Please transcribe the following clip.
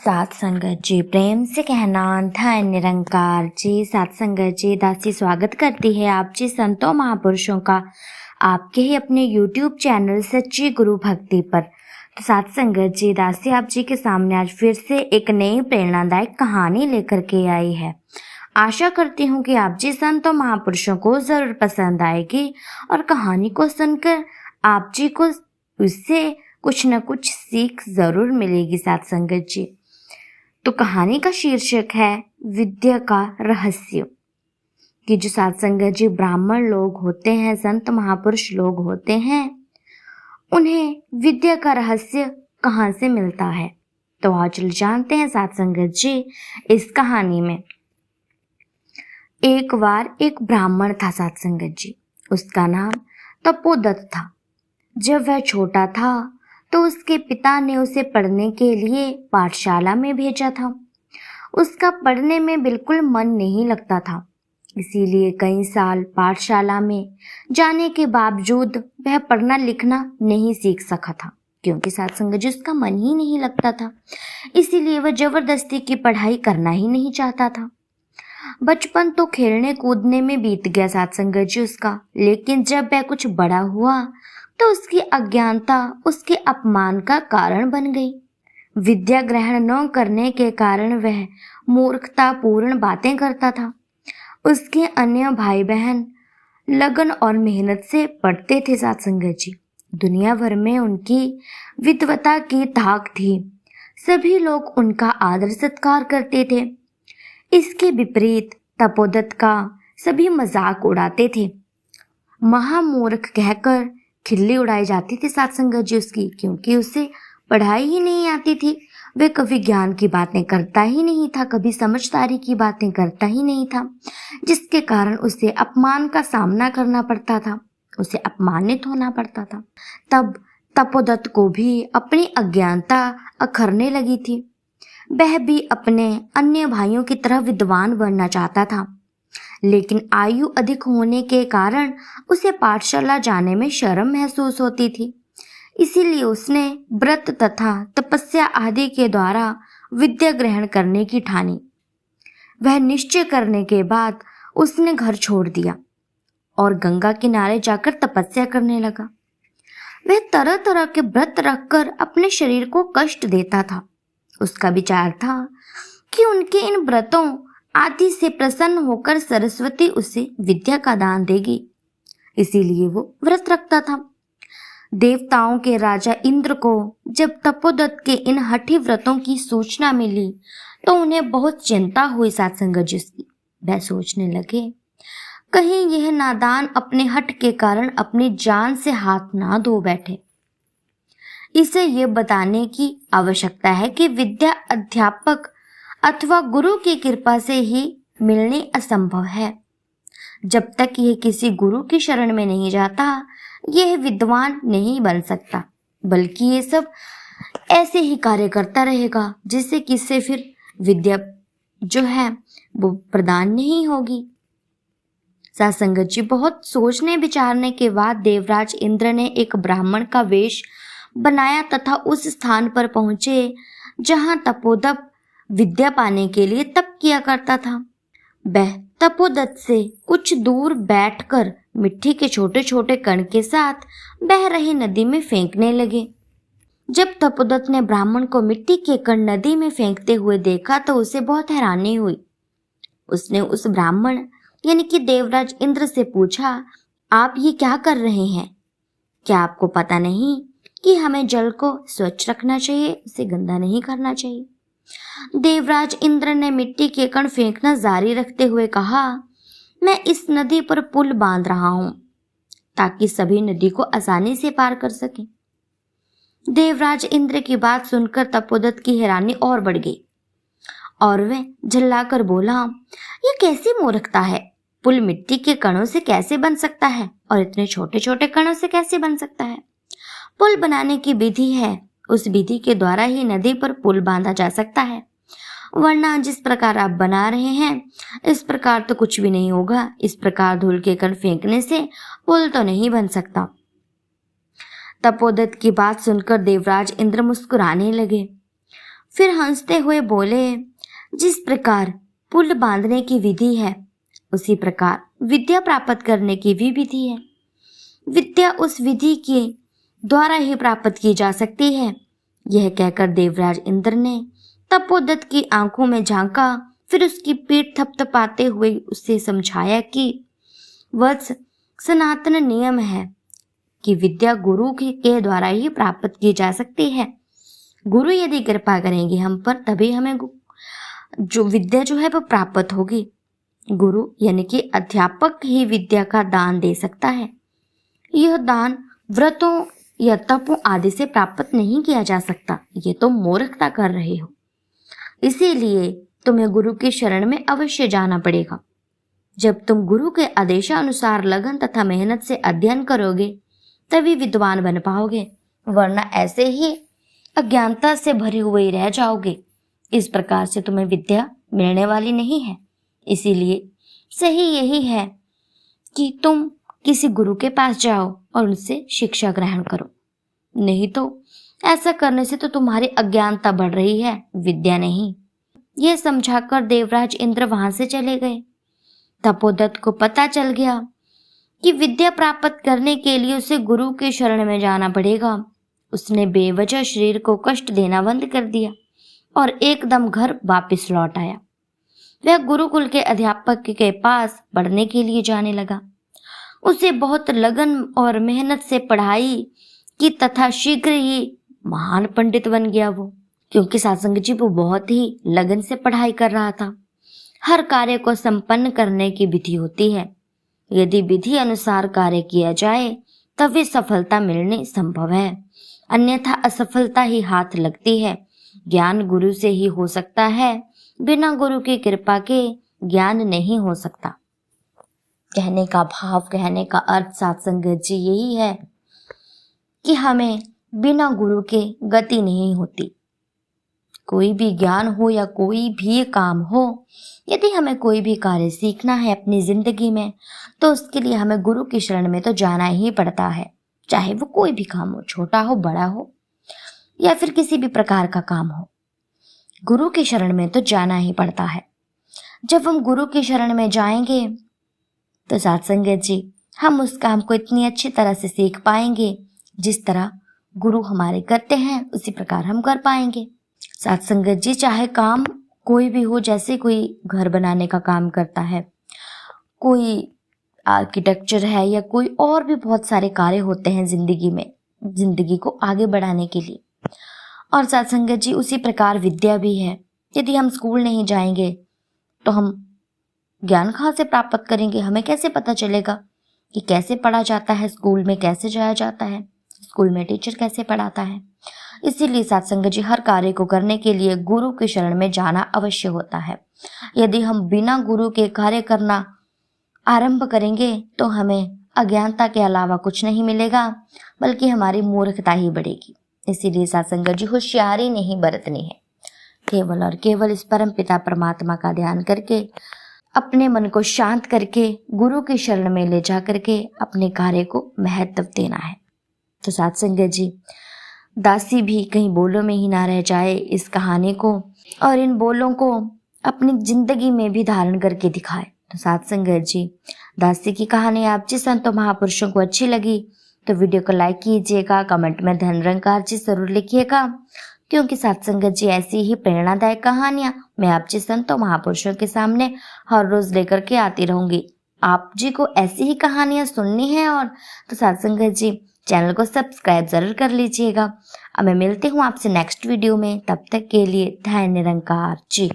सात संगत जी प्रेम से कहना धन निरंकार जी। सात संगत जी दासी स्वागत करती है आप जी संतों महापुरुषों का आपके ही अपने YouTube चैनल सच्ची गुरु भक्ति पर। तो सात संगत जी दासी आप जी के सामने आज फिर से एक नई प्रेरणादायक कहानी लेकर के आई है। आशा करती हूँ कि आप जी संतों महापुरुषों को जरूर पसंद आएगी और कहानी को सुनकर आप जी को उससे कुछ न कुछ सीख जरूर मिलेगी। सात संगत जी, तो कहानी का शीर्षक है विद्या का रहस्य। कि जो सात संगत जी ब्राह्मण लोग होते हैं, संत महापुरुष लोग होते हैं, उन्हें विद्या का रहस्य कहाँ से मिलता है। तो आज चल जानते हैं सात संगत जी इस कहानी में। एक बार एक ब्राह्मण था सात संगत जी, उसका नाम तपोदत्त था। जब वह छोटा था तो उसके पिता ने उसे पढ़ने के लिए पाठशाला में भेजा था। उसका पढ़ने में बिल्कुल मन नहीं लगता था, इसीलिए कई साल पाठशाला में जाने के बावजूद वह पढ़ना लिखना नहीं सीख सका था, क्योंकि साथ संगत जी उसका मन ही नहीं लगता था। इसीलिए वह जबरदस्ती की पढ़ाई करना ही नहीं चाहता था। बचपन तो खेलने कूदने में बीत गया साथ संगत जी उसका, लेकिन जब वह कुछ बड़ा हुआ तो उसकी अज्ञानता उसके अपमान का कारण बन गई। विद्या ग्रहण न करने के कारण वह मूर्खतापूर्ण बातें करता था। उसके अन्य भाई बहन लगन और मेहनत से पढ़ते थे साथ संगत जी। दुनिया भर में उनकी विद्वता की धाक थी, सभी लोग उनका आदर सत्कार करते थे। इसके विपरीत तपोदत्त का सभी मजाक उड़ाते थे। महामूर्ख कहकर खिल्ली उड़ाई जाती थी सात संगत जी उसकी, क्योंकि उसे पढ़ाई ही नहीं आती थी। वह कभी ज्ञान की बातें करता ही नहीं था, कभी समझदारी की बातें करता ही नहीं था, जिसके कारण उसे अपमान का सामना करना पड़ता था, उसे अपमानित होना पड़ता था। तब तपोदत्त को भी अपनी अज्ञानता अखरने लगी थी। वह भी अपने अन्य भाइयों की तरह विद्वान बनना चाहता था, लेकिन आयु अधिक होने के कारण उसे पाठशाला जाने में शर्म महसूस होती थी। इसीलिए उसने व्रत तथा तपस्या आदि के द्वारा विद्या ग्रहण करने की ठानी। वह निश्चय करने के बाद उसने घर छोड़ दिया और गंगा किनारे जाकर तपस्या करने लगा। वह तरह तरह के व्रत रखकर अपने शरीर को कष्ट देता था। उसका विचार था कि उनके इन व्रतों आदि से प्रसन्न होकर सरस्वती उसे विद्या का दान देगी, इसीलिए वो व्रत रखता था। देवताओं के राजा इंद्र को जब तपोदत्त के इन हठी व्रतों की सूचना मिली तो उन्हें बहुत चिंता हुई सात संगत जी उसकी। वह सोचने लगे कहीं यह नादान अपने हठ के कारण अपनी जान से हाथ ना धो बैठे। इसे ये बताने की आवश्यकता है कि विद्या अध्यापक अथवा गुरु की कृपा से ही मिलनी असंभव है। जब तक यह किसी गुरु की शरण में नहीं जाता, यह विद्वान नहीं बन सकता, बल्कि ये सब ऐसे ही कार्य करता रहेगा जिससे किससे फिर विद्या जो है वो प्रदान नहीं होगी। सात संगत जी, बहुत सोचने विचारने के बाद देवराज इंद्र ने एक ब्राह्मण का वेश बनाया तथा उस स्थान पर पहुंचे जहां तपोदत्त विद्या पाने के लिए तप किया करता था। वह तपोदत्त से कुछ दूर बैठकर मिट्टी के छोटे छोटे कण के साथ बह रही नदी में फेंकने लगे। जब तपोदत्त ने ब्राह्मण को मिट्टी के कण नदी में फेंकते हुए देखा तो उसे बहुत हैरानी हुई। उसने उस ब्राह्मण यानी कि देवराज इंद्र से पूछा, आप ये क्या कर रहे हैं? क्या आपको पता नहीं कि हमें जल को स्वच्छ रखना चाहिए, उसे गंदा नहीं करना चाहिए? देवराज इंद्र ने मिट्टी के कण फेंकना जारी रखते हुए कहा, मैं इस नदी पर पुल बांध रहा हूं ताकि सभी नदी को आसानी से पार कर सकें। देवराज इंद्र की बात सुनकर तपोदत्त की हैरानी और बढ़ गई और वह झल्लाकर बोला, यह कैसी मूर्खता है? पुल मिट्टी के कणों से कैसे बन सकता है और इतने छोटे छोटे कणों से कैसे बन सकता है? पुल बनाने की विधि है, उस विधि के द्वारा ही नदी पर पुल बांधा जा सकता है, वरना जिस प्रकार आप बना रहे हैं इस प्रकार तो कुछ भी नहीं होगा। इस प्रकार धूल के कण फेंकने से पुल तो नहीं बन सकता। तपोदत्त की बात सुनकर देवराज इंद्र मुस्कुराने लगे। फिर हंसते हुए बोले, जिस प्रकार पुल बांधने की विधि है उसी प्रकार विद्या प्राप्त करने की भी विधि है। विद्या उस विधि के द्वारा ही प्राप्त की जा सकती है। यह कहकर देवराज इंद्र ने तपोदत्त की आंखों में झांका, फिर उसकी पीठ थपथपाते हुए उसे समझाया कि वत्स, सनातन नियम है कि विद्या गुरु के द्वारा ही प्राप्त की जा सकती है। गुरु यदि कृपा करेंगे हम पर, तभी हमें जो विद्या जो है वो प्राप्त होगी। गुरु यानी कि अध्यापक ही विद्या का दान दे सकता है। यह दान व्रतों या तपों आदि से प्राप्त नहीं किया जा सकता। ये तो मूर्खता कर रहे हो। इसीलिए तुम्हें गुरु की शरण में अवश्य जाना पड़ेगा। जब तुम गुरु के आदेशानुसार लगन तथा मेहनत से अध्ययन करोगे तभी विद्वान बन पाओगे, वरना ऐसे ही अज्ञानता से भरे हुए ही रह जाओगे। इस प्रकार से तुम्हें विद्या मिलने वाली नहीं है। इसीलिए सही यही है कि तुम किसी गुरु के पास जाओ और उनसे शिक्षा ग्रहण करो। नहीं तो ऐसा करने से तो तुम्हारी अज्ञानता बढ़ रही है, विद्या नहीं। यह समझाकर देवराज इंद्र वहां से चले गए। तपोदत्त को पता चल गया कि विद्या प्राप्त करने के लिए उसे गुरु के शरण में जाना पड़ेगा। उसने बेवजह शरीर को कष्ट देना बंद कर दिया और एकदम घर वापस लौट आया। वह गुरुकुल के अध्यापक के पास पढ़ने के लिए जाने लगा। उसे बहुत लगन और मेहनत से पढ़ाई की तथा शीघ्र ही महान पंडित बन गया वो, क्योंकि सत्संग जी वो बहुत ही लगन से पढ़ाई कर रहा था। हर कार्य को संपन्न करने की विधि होती है। यदि विधि अनुसार कार्य किया जाए तभी सफलता मिलनी संभव है, अन्यथा असफलता ही हाथ लगती है। ज्ञान गुरु से ही हो सकता है, बिना गुरु की कृपा के ज्ञान नहीं हो सकता। कहने का भाव, कहने का अर्थ सत्संग जी यही है कि हमें बिना गुरु के गति नहीं होती। कोई भी ज्ञान हो या कोई भी काम हो, यदि हमें कोई भी कार्य सीखना है अपनी जिंदगी में तो उसके लिए हमें गुरु की शरण में तो जाना ही पड़ता है। चाहे वो कोई भी काम हो, छोटा हो, बड़ा हो या फिर किसी भी प्रकार का काम हो, गुरु की शरण में तो जाना ही पड़ता है। जब हम गुरु की शरण में जाएंगे तो सत्संग जी हम उस काम को इतनी अच्छी तरह से सीख पाएंगे जिस तरह गुरु हमारे करते हैं उसी प्रकार हम कर पाएंगे। सत्संग जी चाहे काम कोई भी हो, जैसे कोई घर बनाने का काम करता है, कोई आर्किटेक्चर है या कोई और भी बहुत सारे कार्य होते हैं जिंदगी में, जिंदगी को आगे बढ़ाने के लिए। और सत्संग जी उसी प्रकार विद्या भी है। यदि हम स्कूल नहीं जाएंगे तो हम ज्ञान कहाँ से प्राप्त करेंगे? हमें कैसे पता चलेगा कि कैसे पढ़ा जाता है, स्कूल में कैसे जाया जाता है, स्कूल में टीचर कैसे पढ़ाता है। इसीलिए सत्संग जी हर कार्य को करने के लिए गुरु की शरण में जाना अवश्य होता है। यदि हम बिना गुरु के कार्य करना आरंभ करेंगे तो हमें अज्ञानता के अलावा कुछ नहीं मिलेगा, बल्कि हमारी मूर्खता ही बढ़ेगी। इसीलिए सत्संग जी होशियारी नहीं बरतनी है, केवल और केवल इस परम पिता परमात्मा का ध्यान करके अपने मन को शांत करके गुरु की शरण में ले जा करके अपने कार्य को महत्व देना है। तो सत्संग जी दासी भी कहीं बोलों में ही ना रह जाए इस कहानी को, और इन बोलों को अपनी जिंदगी में भी धारण करके दिखाए। तो सत्संग जी दासी की कहानी आप जिस संतों महापुरुषों को अच्छी लगी तो वीडियो को लाइक कीजिएगा, कमेंट में धन निरंकार जी जरूर लिखिएगा, क्योंकि सत्संग जी ऐसी ही प्रेरणादायक कहानियां मैं आप जी संतों महापुरुषों के सामने हर रोज लेकर के आती रहूंगी। आप जी को ऐसी ही कहानियां सुननी है और तो सत्संग जी चैनल को सब्सक्राइब जरूर कर लीजिएगा। अब मैं मिलती हूँ आपसे नेक्स्ट वीडियो में, तब तक के लिए धन निरंकार जी।